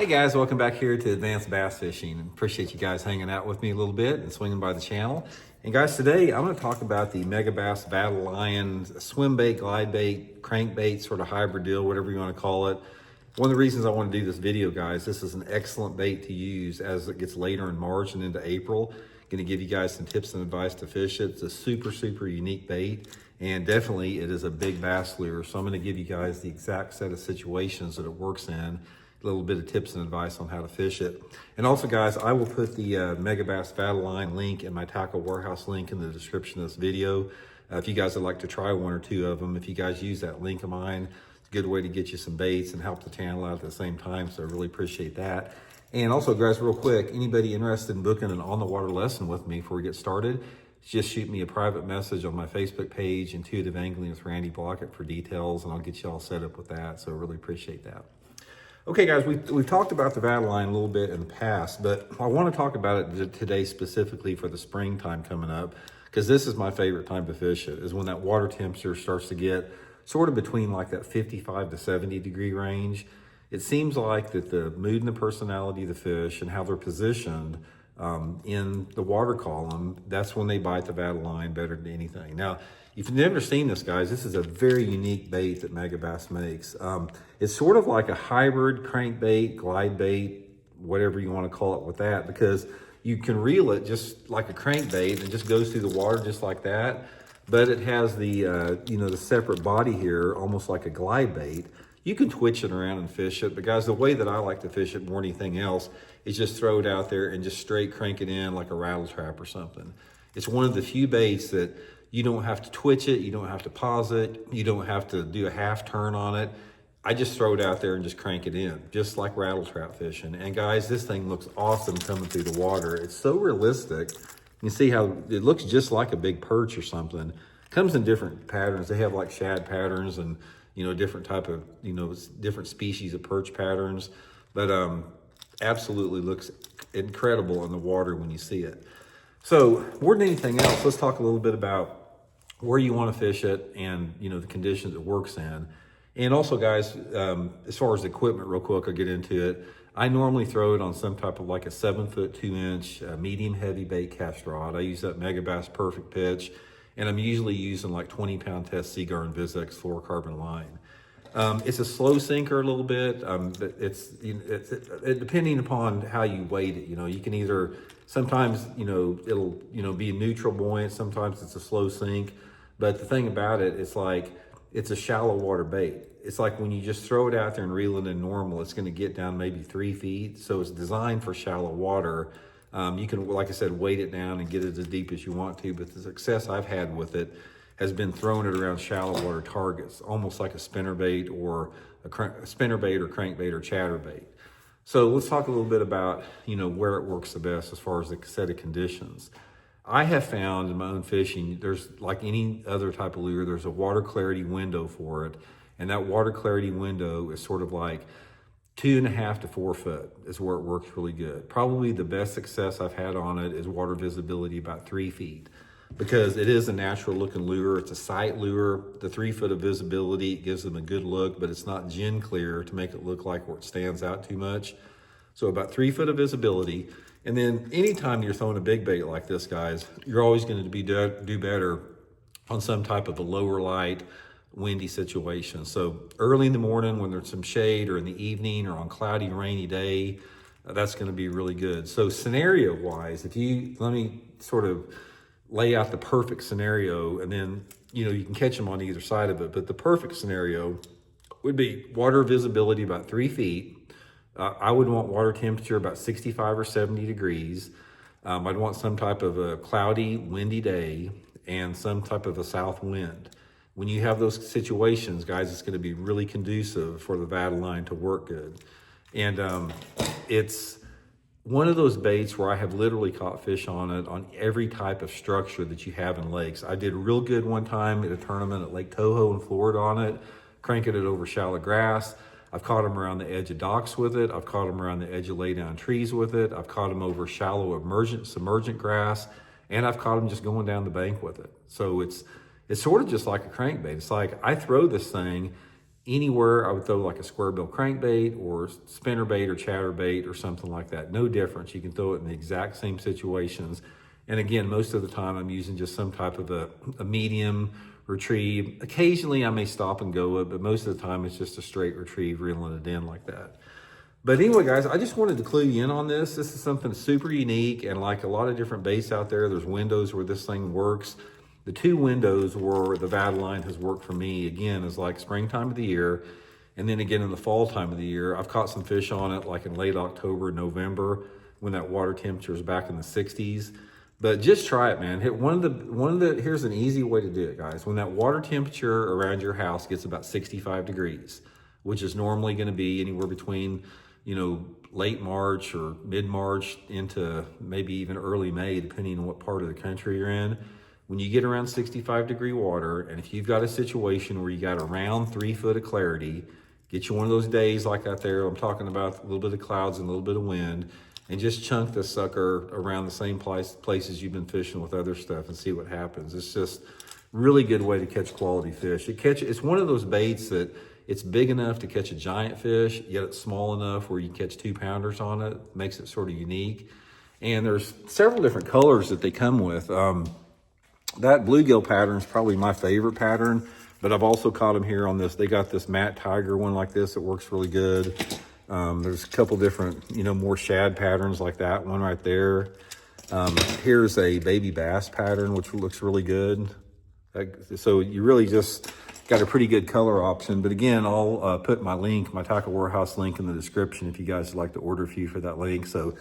Hey guys, welcome back here to Advanced Bass Fishing. Appreciate you guys hanging out with me a little bit and swinging by the channel. And guys, today I'm going to talk about the Megabass Vatalion swim bait, glide bait, crankbait, sort of hybrid deal, whatever you want to call it. One of the reasons I want to do this video, guys, this is an excellent bait to use as it gets later in March and into April. Going to give you guys some tips and advice to fish it. It's a super unique bait, and definitely it is a big bass lure. So I'm going to give you guys the exact set of situations that it works in, a little bit of tips and advice on how to fish it. And also, guys, I will put the Megabass Vatalion link and my tackle warehouse link in the description of this video. If you guys would like to try one or two of them, if you guys use that link of mine, it's a good way to get you some baits and help the channel out at the same time. So I really appreciate that. And also, guys, real quick, anybody interested in booking an on-the-water lesson with me before we get started, just shoot me a private message on my Facebook page, Intuitive Angling with Randy Blaukat, for details, and I'll get you all set up with that. So I really appreciate that. Okay, guys, we've talked about the Vatalion a little bit in the past, but I want to talk about it today specifically for the springtime coming up, because this is my favorite time to fish it, is when that water temperature starts to get sort of between like that 55 to 70 degree range. It seems like that the mood and the personality of the fish and how they're positioned in the water column, that's when they bite the Vatalion better than anything. Now, if you've never seen this, guys, this is a very unique bait that Megabass makes. It's sort of like a hybrid crankbait, glide bait, whatever you want to call it with that, because you can reel it just like a crankbait and it just goes through the water just like that. But it has the, the separate body here, almost like a glide bait. You can twitch it around and fish it, but guys, the way that I like to fish it more than anything else is just throw it out there and just straight crank it in like a rattle trap or something. It's one of the few baits that you don't have to twitch it, you don't have to pause it, you don't have to do a half turn on it. I just throw it out there and just crank it in, just like rattle trap fishing. And guys, this thing looks awesome coming through the water. It's so realistic. You can see how it looks just like a big perch or something. It comes in different patterns. They have like shad patterns and different type of, different species of perch patterns, but absolutely looks incredible in the water when you see it. So more than anything else, let's talk a little bit about where you want to fish it and, the conditions it works in. And also, guys, as far as equipment, real quick, I'll get into it. I normally throw it on some type of like a 7-foot 2-inch medium heavy bait cast rod. I use that Megabass Perfect Pitch. And I'm usually using like 20-pound test Seaguar and Vizex fluorocarbon line. It's a slow sinker a little bit. It's depending upon how you weight it. You can either, sometimes, it'll, be a neutral buoyant. Sometimes it's a slow sink. But the thing about it, it's like, it's a shallow water bait. It's like when you just throw it out there and reel it in normal, it's going to get down maybe 3 feet. So it's designed for shallow water. You can, like I said, weight it down and get it as deep as you want to, but the success I've had with it has been throwing it around shallow water targets, almost like a spinnerbait or a spinnerbait or crankbait or chatterbait. So let's talk a little bit about, where it works the best as far as the set of conditions. I have found in my own fishing, there's like any other type of lure, there's a water clarity window for it. And that water clarity window is sort of like 2.5 to 4 foot is where it works really good. Probably the best success I've had on it is water visibility about 3 feet, because it is a natural looking lure. It's a sight lure. The 3 foot of visibility, it gives them a good look, but it's not gin clear to make it look like where it stands out too much. So about 3 foot of visibility. And then anytime you're throwing a big bait like this, guys, you're always going to do better on some type of a lower light, windy situation. So early in the morning when there's some shade, or in the evening, or on cloudy, rainy day, that's going to be really good. So scenario wise, let me sort of lay out the perfect scenario, and then, you can catch them on either side of it. But the perfect scenario would be water visibility about 3 feet. I would want water temperature about 65 or 70 degrees. I'd want some type of a cloudy, windy day and some type of a south wind. When you have those situations, guys, it's going to be really conducive for the Vatalion to work good. And it's one of those baits where I have literally caught fish on it on every type of structure that you have in lakes. I did real good one time at a tournament at Lake Toho in Florida on it, cranking it over shallow grass. I've caught them around the edge of docks with it. I've caught them around the edge of lay down trees with it. I've caught them over shallow submergent grass, and I've caught them just going down the bank with it. So it's sort of just like a crankbait. It's like I throw this thing Anywhere I would throw like a square bill crankbait or spinner bait or chatter bait or something like that. No difference. You can throw it in the exact same situations. And again, most of the time I'm using just some type of a medium retrieve. Occasionally I may stop and go it, but most of the time it's just a straight retrieve, reeling it in like that. But anyway, guys, I just wanted to clue you in on this. This is something super unique, and like a lot of different baits out there, there's windows where this thing works. The 2 windows where the Vatalion has worked for me, again, is like springtime of the year, and then again in the fall time of the year. I've caught some fish on it like in late October, November, when that water temperature is back in the 60s. But just try it, man. Here's an easy way to do it, guys. When that water temperature around your house gets about 65 degrees, which is normally going to be anywhere between, late March or mid-March into maybe even early May, depending on what part of the country you're in. When you get around 65-degree water, and if you've got a situation where you got around 3 foot of clarity, get you one of those days like out there, I'm talking about a little bit of clouds and a little bit of wind, and just chunk this sucker around the same places you've been fishing with other stuff and see what happens. It's just really good way to catch quality fish. It's one of those baits that it's big enough to catch a giant fish, yet it's small enough where you can catch 2-pounders on it. Makes it sort of unique. And there's several different colors that they come with. That bluegill pattern is probably my favorite pattern, but I've also caught them here on this. They got this matte tiger one like this that works really good. There's a couple different, more shad patterns like that one right there. Here's a baby bass pattern, which looks really good. So you really just got a pretty good color option. But again, I'll put my Tackle Warehouse link in the description if you guys would like to order a few for that link. So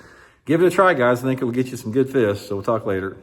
give it a try, guys. I think it will get you some good fish. So we'll talk later.